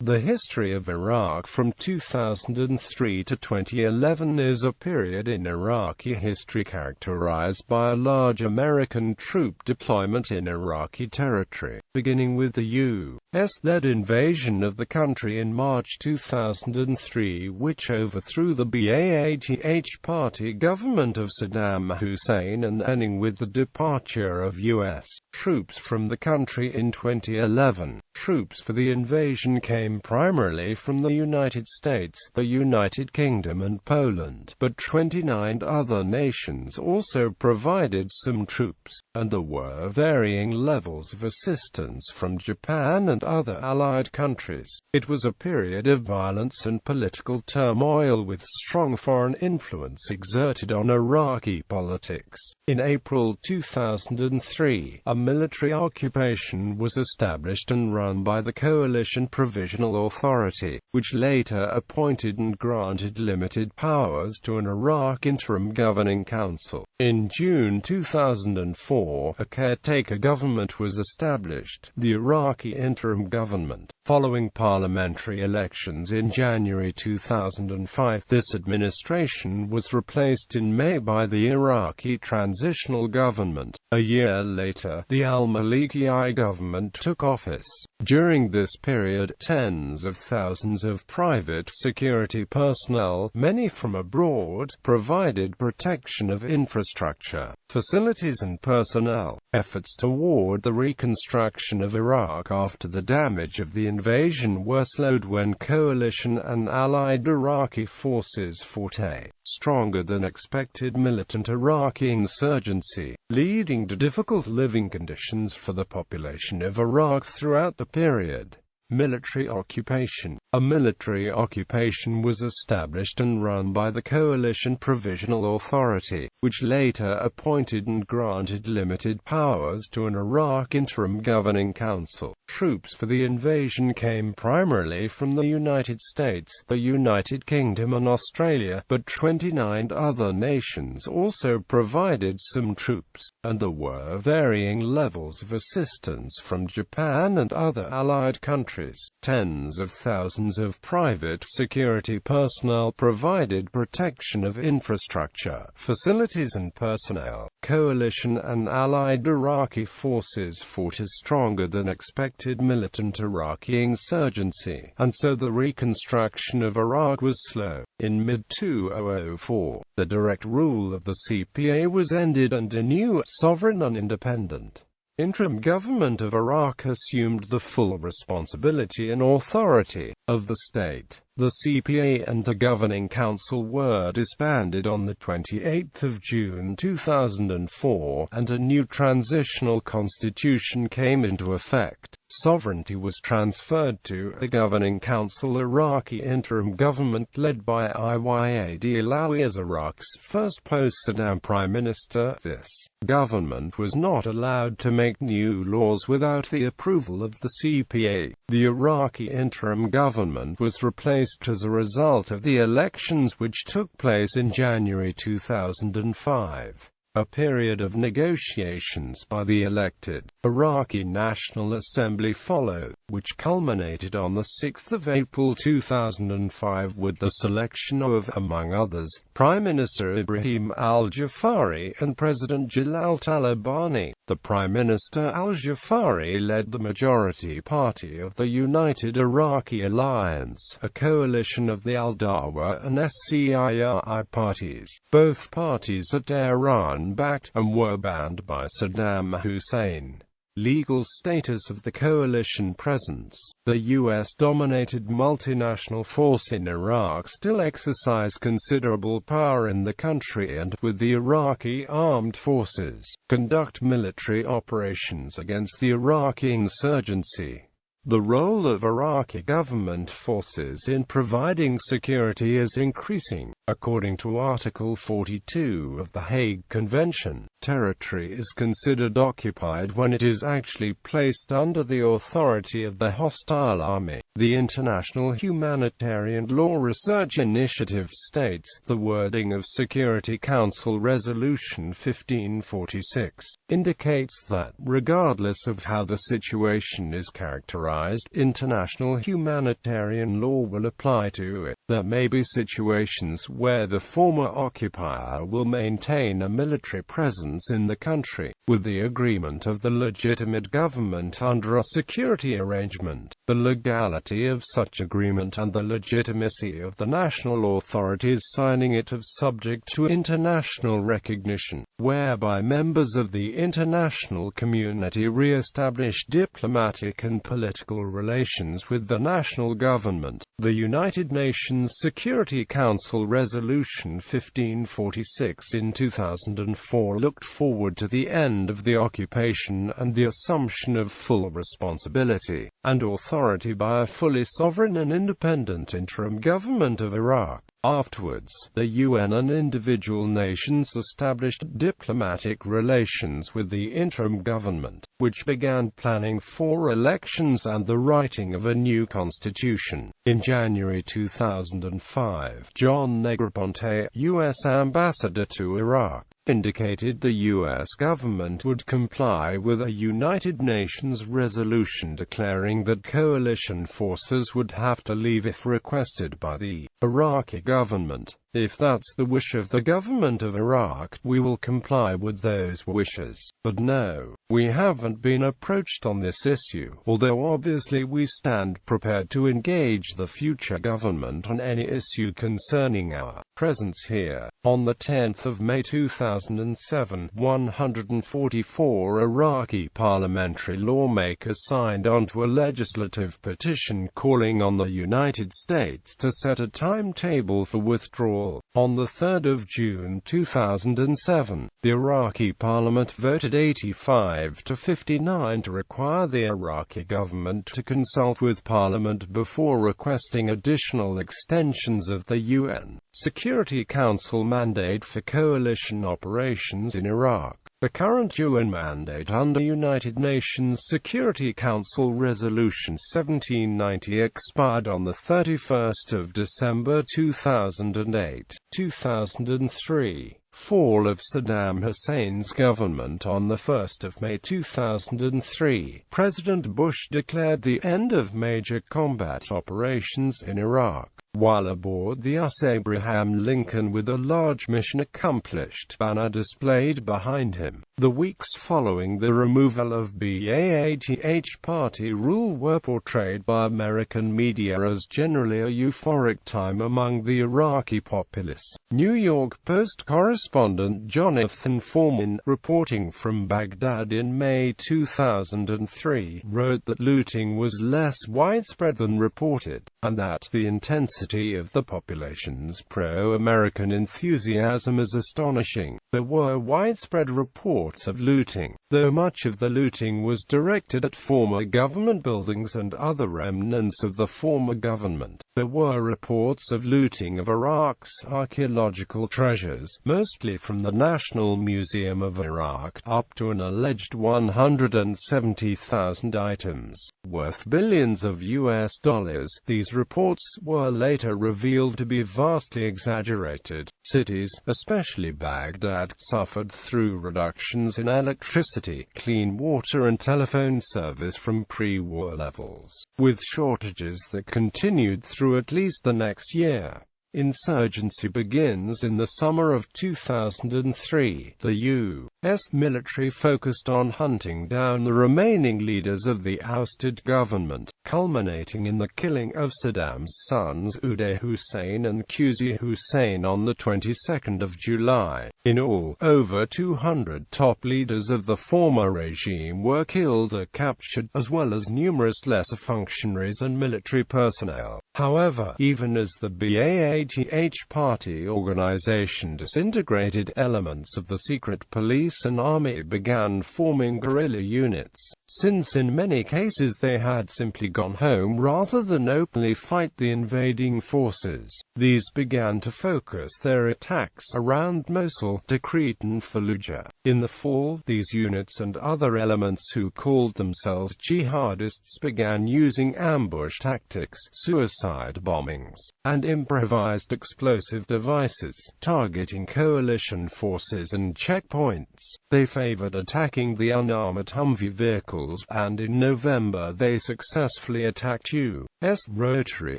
The history of Iraq from 2003 to 2011 is a period in Iraqi history characterized by a large American troop deployment in Iraqi territory, beginning with the U.S.-led invasion of the country in March 2003, which overthrew the Ba'ath Party government of Saddam Hussein, and ending with the departure of U.S. troops from the country in 2011. Troops for the invasion came primarily from the United States, the United Kingdom and Poland, but 29 other nations also provided some troops, and there were varying levels of assistance from Japan and other allied countries. It was a period of violence and political turmoil with strong foreign influence exerted on Iraqi politics. In April 2003, a military occupation was established and run by the Coalition Provisional Authority, which later appointed and granted limited powers to an Iraq Interim Governing Council. In June 2004, a caretaker government was established, the Iraqi Interim Government. Following parliamentary elections in January 2005, this administration was replaced in May by the Iraqi Transitional Government. A year later, the al-Maliki government took office. During this period, tens of thousands of private security personnel, many from abroad, provided protection of infrastructure, facilities and personnel. Efforts toward the reconstruction of Iraq after the damage of the invasion were slowed when coalition and allied Iraqi forces fought a stronger than expected militant Iraqi insurgency, leading to difficult living conditions for the population of Iraq throughout the period. Military occupation. A military occupation was established and run by the Coalition Provisional Authority, which later appointed and granted limited powers to an Iraq Interim Governing Council. Troops for the invasion came primarily from the United States, the United Kingdom and Australia, but 29 other nations also provided some troops, and there were varying levels of assistance from Japan and other allied countries. Tens of thousands of private security personnel provided protection of infrastructure, facilities and personnel. Coalition and allied Iraqi forces fought a stronger than expected militant Iraqi insurgency, and so the reconstruction of Iraq was slow. In mid-2004, the direct rule of the CPA was ended and a new, sovereign and independent interim government of Iraq assumed the full responsibility and authority of the state. The CPA and the Governing Council were disbanded on 28 June 2004, and a new transitional constitution came into effect. Sovereignty was transferred to the Governing Council. Iraqi interim government led by Iyad Allawi as Iraq's first post-Saddam prime minister. This government was not allowed to make new laws without the approval of the CPA. The Iraqi interim government was replaced as a result of the elections which took place in January 2005. A period of negotiations by the elected Iraqi National Assembly followed, which culminated on 6 April 2005 with the selection of, among others, Prime Minister Ibrahim al-Jafari and President Jalal Talabani. The Prime Minister al-Jafari led the majority party of the United Iraqi Alliance, a coalition of the al-Dawa and SCII parties. Both parties are Tehran-backed, and were banned by Saddam Hussein. Legal status of the coalition presence. The U.S.-dominated multinational force in Iraq still exercise considerable power in the country and, with the Iraqi armed forces, conduct military operations against the Iraqi insurgency. The role of Iraqi government forces in providing security is increasing. According to Article 42 of the Hague Convention, territory is considered occupied when it is actually placed under the authority of the hostile army. The International Humanitarian Law Research Initiative states, the wording of Security Council Resolution 1546 indicates that, regardless of how the situation is characterized, international humanitarian law will apply to it. There may be situations where the former occupier will maintain a military presence in the country, with the agreement of the legitimate government under a security arrangement. The legality of such agreement and the legitimacy of the national authorities signing it is subject to international recognition, whereby members of the international community re-establish diplomatic and political relations with the national government. The United Nations Security Council Resolution 1546 in 2004 looked forward to the end of the occupation and the assumption of full responsibility and authority by a fully sovereign and independent interim government of Iraq. Afterwards, the UN and individual nations established diplomatic relations with the interim government, which began planning for elections and the writing of a new constitution. In January 2005, John Negroponte, U.S. ambassador to Iraq, indicated the U.S. government would comply with a United Nations resolution declaring that coalition forces would have to leave if requested by the Iraqi government. If that's the wish of the government of Iraq, we will comply with those wishes. But no, we haven't been approached on this issue, although obviously we stand prepared to engage the future government on any issue concerning our presence here. On the 10th of May 2007, 144 Iraqi parliamentary lawmakers signed onto a legislative petition calling on the United States to set a timetable for withdrawal. On the 3rd of June 2007, the Iraqi parliament voted 85 to 59 to require the Iraqi government to consult with parliament before requesting additional extensions of the UN Security Council mandate for coalition operations in Iraq. The current UN mandate under United Nations Security Council Resolution 1790 expired on the 31st of December 2008. 2003. Fall of Saddam Hussein's government. On the 1st of May 2003, President Bush declared the end of major combat operations in Iraq. While aboard the US Abraham Lincoln with a large mission accomplished banner displayed behind him. The weeks following the removal of Ba'ath party rule were portrayed by American media as generally a euphoric time among the Iraqi populace. New York Post correspondent Jonathan Foreman, reporting from Baghdad in May 2003, wrote that looting was less widespread than reported, and that the intensity of the population's pro-American enthusiasm is astonishing. There were widespread reports of looting, though much of the looting was directed at former government buildings and other remnants of the former government. There were reports of looting of Iraq's archaeological treasures, mostly from the National Museum of Iraq, up to an alleged 170,000 items, worth billions of US dollars. These reports were later revealed to be vastly exaggerated. Cities, especially Baghdad, suffered through reductions in electricity, clean water and telephone service from pre-war levels, with shortages that continued through at least the next year. Insurgency begins in the summer of 2003. The U.S. military focused on hunting down the remaining leaders of the ousted government, culminating in the killing of Saddam's sons Uday Hussein and Qusay Hussein on the 22nd of July. In all, over 200 top leaders of the former regime were killed or captured, as well as numerous lesser functionaries and military personnel. However, even as the Ba'ath Party organization disintegrated, elements of the secret police and army began forming guerrilla units, since in many cases they had simply gone home rather than openly fight the invading forces. These began to focus their attacks around Mosul, Tikrit and Fallujah. In the fall, these units and other elements who called themselves jihadists began using ambush tactics, suicide bombings, and improvised explosive devices, targeting coalition forces and checkpoints. They favored attacking the unarmored Humvee vehicles, and in November they successfully attacked U.S. rotary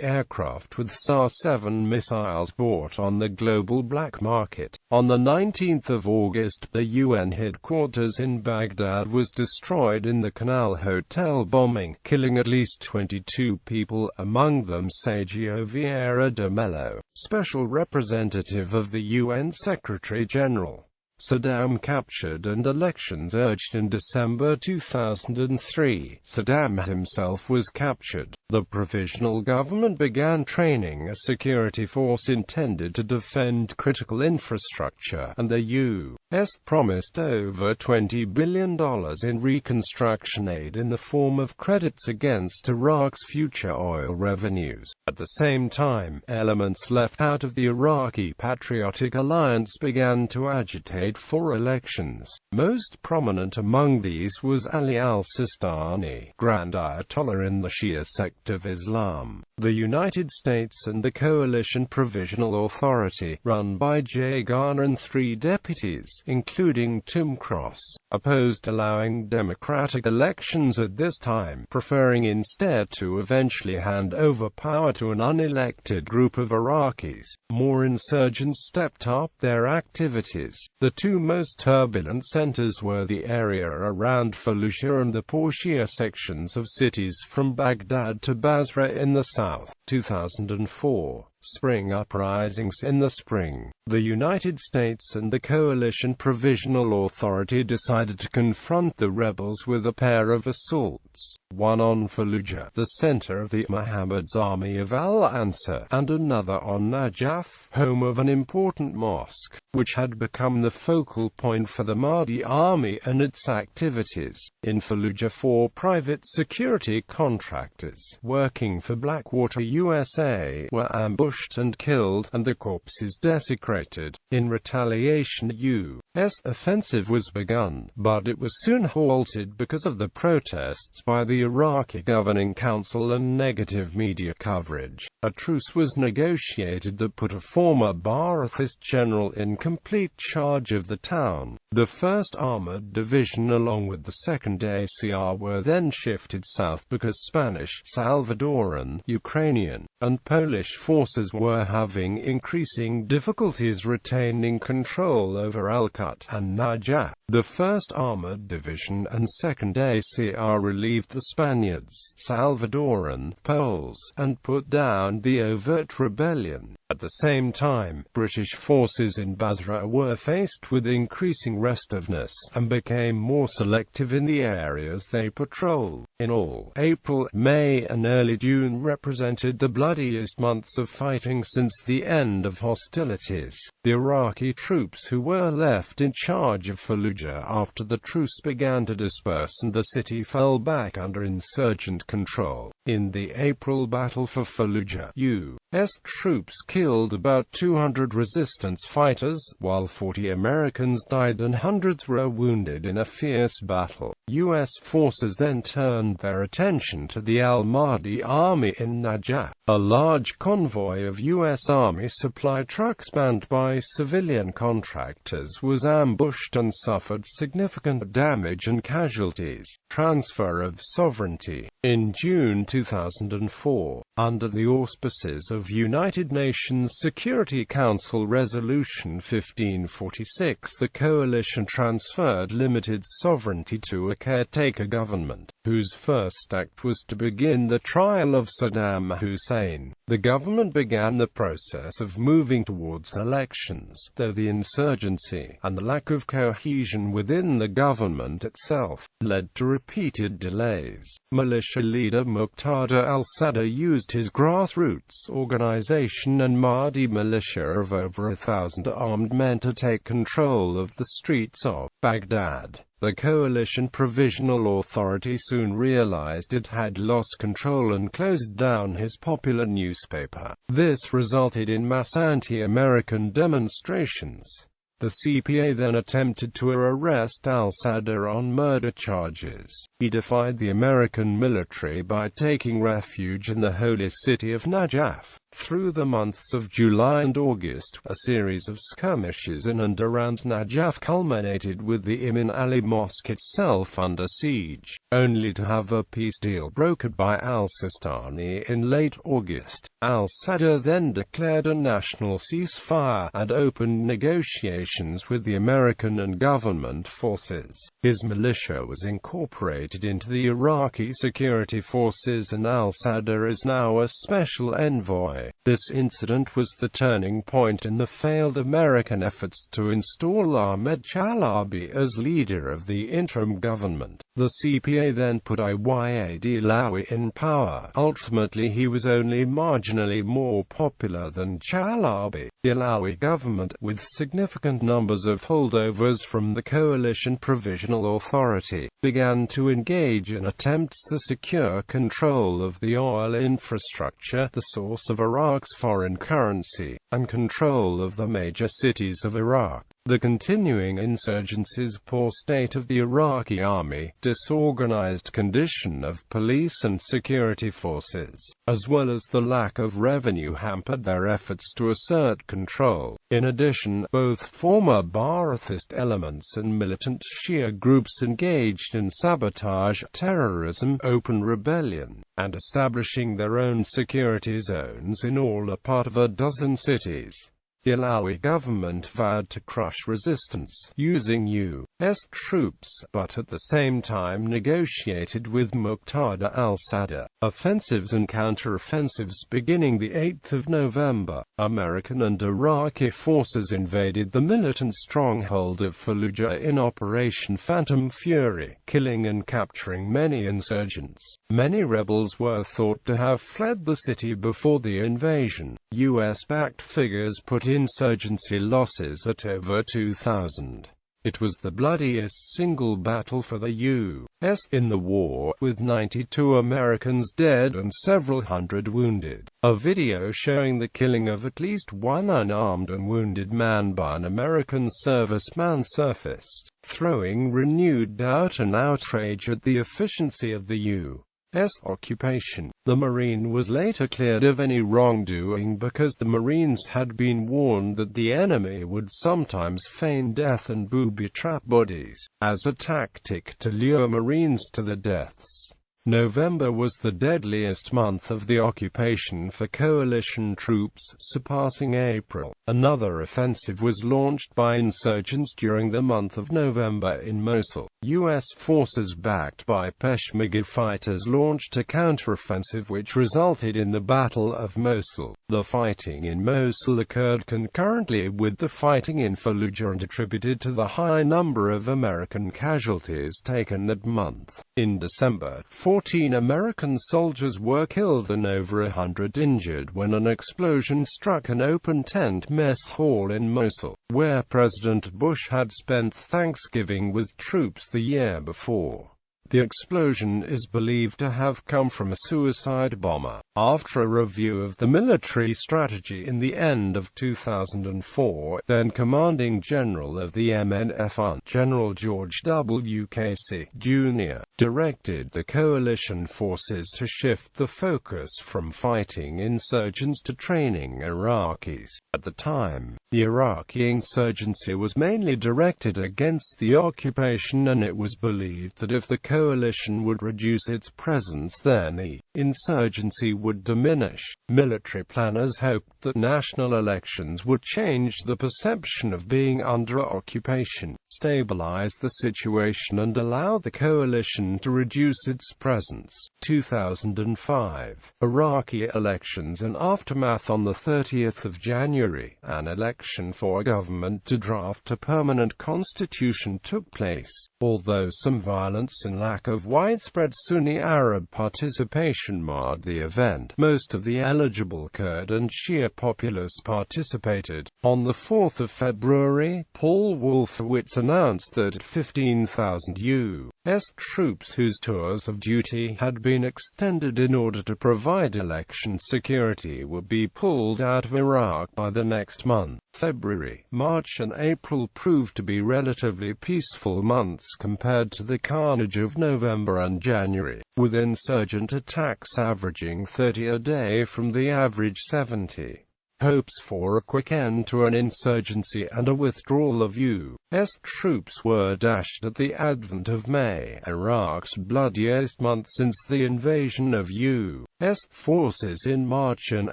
aircraft with SAR-7 missiles bought on the global black market. On the 19th of August, the UN headquarters in Baghdad was destroyed in the Canal Hotel bombing, killing at least 22 people, among them Sergio Vieira de Mello, special representative of the UN Secretary-General. Saddam captured and elections urged. In December 2003, Saddam himself was captured. The provisional government began training a security force intended to defend critical infrastructure, and the U.S. promised over $20 billion in reconstruction aid in the form of credits against Iraq's future oil revenues. At the same time, elements left out of the Iraqi Patriotic Alliance began to agitate for elections. Most prominent among these was Ali al-Sistani, Grand Ayatollah in the Shia sect of Islam. The United States and the Coalition Provisional Authority, run by Jay Garner and 3 deputies, including Tim Cross, opposed allowing democratic elections at this time, preferring instead to eventually hand over power to an unelected group of Iraqis. More insurgents stepped up their activities. The 2 most turbulent centers were the area around Fallujah and the poor Shia sections of cities from Baghdad to Basra in the south. 2004. Spring uprisings. In the spring, the United States and the Coalition Provisional Authority decided to confront the rebels with a pair of assaults, one on Fallujah, the center of the Muhammad's army of Al-Ansar, and another on Najaf, home of an important mosque, which had become the focal point for the Mahdi army and its activities. In Fallujah, 4 private security contractors working for Blackwater USA were ambushed and killed, and the corpses desecrated. In retaliation, U.S. offensive was begun, but it was soon halted because of the protests by the Iraqi Governing Council and negative media coverage. A truce was negotiated that put a former Ba'athist general in complete charge of the town. The 1st Armored Division along with the 2nd ACR were then shifted south because Spanish, Salvadoran, Ukrainian, and Polish forces were having increasing difficulties retaining control over Al-Qut and Najaf. The 1st Armored Division and 2nd ACR relieved the Spaniards, Salvadoran, Poles, and put down the overt rebellion. At the same time, British forces in Basra were faced with increasing restiveness, and became more selective in the areas they patrolled. In all, April, May and early June represented the bloodiest months of fighting since the end of hostilities. The Iraqi troops who were left in charge of Fallujah after the truce began to disperse and the city fell back under insurgent control. In the April battle for Fallujah, U.S. troops killed about 200 resistance fighters, while 40 Americans died and hundreds were wounded in a fierce battle. U.S. forces then turned their attention to the Al-Mahdi army in Najaf. A large convoy of U.S. Army supply trucks manned by civilian contractors was ambushed and suffered significant damage and casualties. Transfer of sovereignty. In June 2004, under the auspices of United Nations Nations Security Council Resolution 1546, the coalition transferred limited sovereignty to a caretaker government, whose first act was to begin the trial of Saddam Hussein. The government began the process of moving towards elections, though the insurgency, and the lack of cohesion within the government itself, led to repeated delays. Militia leader Muqtada al-Sadr used his grassroots organization and Mahdi militia of over 1,000 armed men to take control of the streets of Baghdad. The Coalition Provisional Authority soon realized it had lost control and closed down his popular newspaper. This resulted in mass anti-American demonstrations. The CPA then attempted to arrest al-Sadr on murder charges. He defied the American military by taking refuge in the holy city of Najaf. Through the months of July and August, a series of skirmishes in and around Najaf culminated with the Imam Ali Mosque itself under siege, only to have a peace deal brokered by al-Sistani in late August. Al-Sadr then declared a national ceasefire and opened negotiations with the American and government forces. His militia was incorporated into the Iraqi security forces, and al-Sadr is now a special envoy. This incident was the turning point in the failed American efforts to install Ahmed Chalabi as leader of the interim government. The CPA then put Iyad Allawi in power. Ultimately, he was only marginally more popular than Chalabi. The Allawi government, with significant numbers of holdovers from the Coalition Provisional Authority, began to engage in attempts to secure control of the oil infrastructure, the source of Iraq's foreign currency, and control of the major cities of Iraq. The continuing insurgency's poor state of the Iraqi army, disorganized condition of police and security forces, as well as the lack of revenue hampered their efforts to assert control. In addition, both former Ba'athist elements and militant Shia groups engaged in sabotage, terrorism, open rebellion, and establishing their own security zones in all or part of a dozen cities. The Allawi government vowed to crush resistance, using U.S. troops, but at the same time negotiated with Muqtada al-Sadr. Offensives and counter-offensives. Beginning the 8th of November, American and Iraqi forces invaded the militant stronghold of Fallujah in Operation Phantom Fury, killing and capturing many insurgents. Many rebels were thought to have fled the city before the invasion. U.S.-backed figures put insurgency losses at over 2,000. It was the bloodiest single battle for the U.S. in the war, with 92 Americans dead and several hundred wounded. A video showing the killing of at least one unarmed and wounded man by an American serviceman surfaced, throwing renewed doubt and outrage at the efficiency of the U.S. occupation. The Marine was later cleared of any wrongdoing because the Marines had been warned that the enemy would sometimes feign death and booby-trap bodies, as a tactic to lure Marines to their deaths. November was the deadliest month of the occupation for coalition troops, surpassing April. Another offensive was launched by insurgents during the month of November in Mosul. U.S. forces backed by Peshmerga fighters launched a counteroffensive which resulted in the Battle of Mosul. The fighting in Mosul occurred concurrently with the fighting in Fallujah and attributed to the high number of American casualties taken that month. In December, 14 American soldiers were killed and over 100 injured when an explosion struck an open tent mess hall in Mosul, where President Bush had spent Thanksgiving with troops the year before. The explosion is believed to have come from a suicide bomber. After a review of the military strategy in the end of 2004, then commanding general of the MNF, General George W. Casey, Jr., directed the coalition forces to shift the focus from fighting insurgents to training Iraqis. At the time, the Iraqi insurgency was mainly directed against the occupation, and it was believed that if the coalition would reduce its presence, then the insurgency would would diminish. Military planners hoped that national elections would change the perception of being under occupation, stabilize the situation and allow the coalition to reduce its presence. 2005. Iraqi elections and aftermath. On the 30th of January, an election for a government to draft a permanent constitution took place. Although some violence and lack of widespread Sunni Arab participation marred the event, most of the eligible Kurd and Shia populace participated. On the 4th of February, Paul Wolfowitz announced that 15,000 U.S. troops whose tours of duty had been extended in order to provide election security would be pulled out of Iraq by the next month. February, March and April proved to be relatively peaceful months compared to the carnage of November and January, with insurgent attacks averaging 30 a day from the average 70. Hopes for a quick end to an insurgency and a withdrawal of U.S. troops were dashed at the advent of May, Iraq's bloodiest month since the invasion of U.S. forces in March and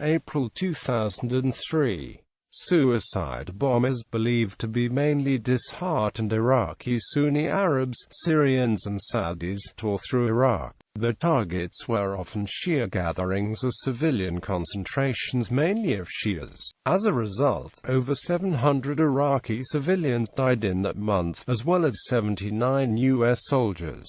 April 2003. Suicide bombers believed to be mainly disheartened Iraqi Sunni Arabs, Syrians and Saudis tore through Iraq. The targets were often Shia gatherings or civilian concentrations, mainly of Shias. As a result, over 700 Iraqi civilians died in that month, as well as 79 U.S. soldiers.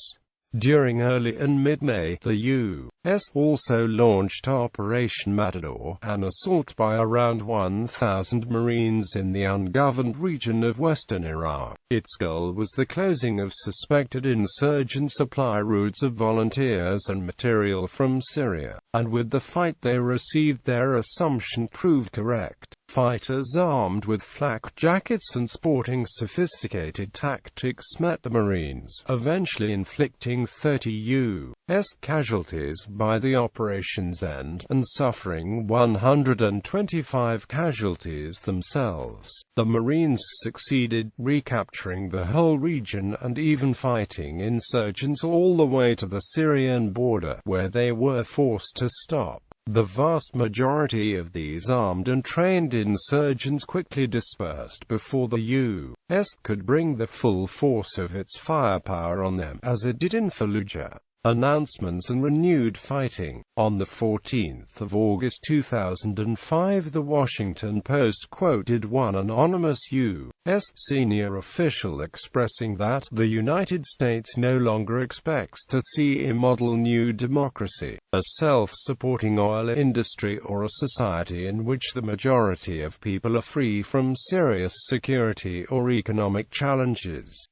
During early and mid-May, the U.S. also launched Operation Matador, an assault by around 1,000 Marines in the ungoverned region of western Iraq. Its goal was the closing of suspected insurgent supply routes of volunteers and material from Syria, and with the fight they received, their assumption proved correct. Fighters armed with flak jackets and sporting sophisticated tactics met the Marines, eventually inflicting 30 U.S. casualties by the operation's end, and suffering 125 casualties themselves. The Marines succeeded, recapturing the whole region and even fighting insurgents all the way to the Syrian border, where they were forced to stop. The vast majority of these armed and trained insurgents quickly dispersed before the U.S. could bring the full force of its firepower on them, as it did in Fallujah. Announcements and renewed fighting. On the 14th of August 2005, The Washington Post quoted one anonymous U.S. senior official expressing that the United States no longer expects to see a model new democracy, a self-supporting oil industry, or a society in which the majority of people are free from serious security or economic challenges.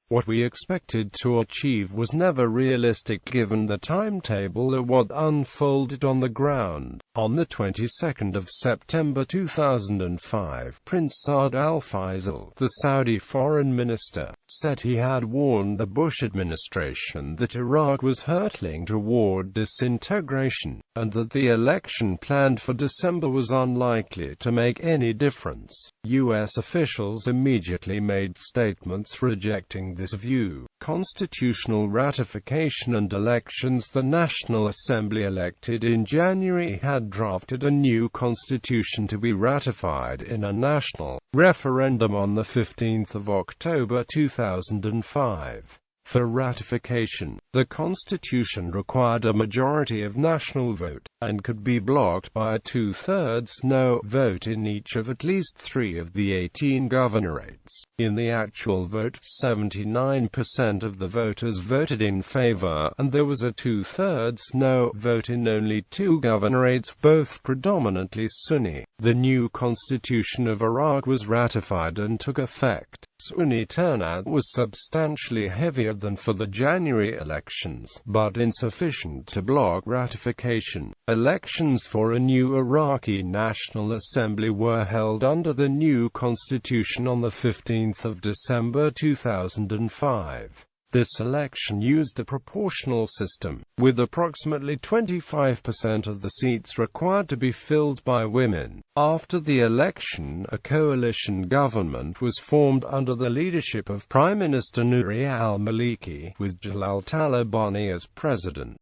What we expected to achieve was never realistic given the timetable of what unfolded on the ground. On the 22nd of September 2005, Prince Saud al-Faisal, the Saudi foreign minister, said he had warned the Bush administration that Iraq was hurtling toward disintegration, and that the election planned for December was unlikely to make any difference. U.S. officials immediately made statements rejecting this view. Constitutional ratification and elections. The National Assembly, elected in January, had drafted a new constitution to be ratified in a national referendum on the 15th of October 2005. For ratification, the Constitution required a majority of national vote, and could be blocked by a two-thirds no vote in each of at least 3 of the 18 governorates. In the actual vote, 79% of the voters voted in favor, and there was a two-thirds no vote in only 2 governorates, both predominantly Sunni. The new Constitution of Iraq was ratified and took effect. Sunni turnout was substantially heavier than for the January elections, but insufficient to block ratification. Elections for a new Iraqi National Assembly were held under the new constitution on the 15th of December 2005. This election used a proportional system, with approximately 25% of the seats required to be filled by women. After the election, a coalition government was formed under the leadership of Prime Minister Nouri al-Maliki, with Jalal Talabani as president.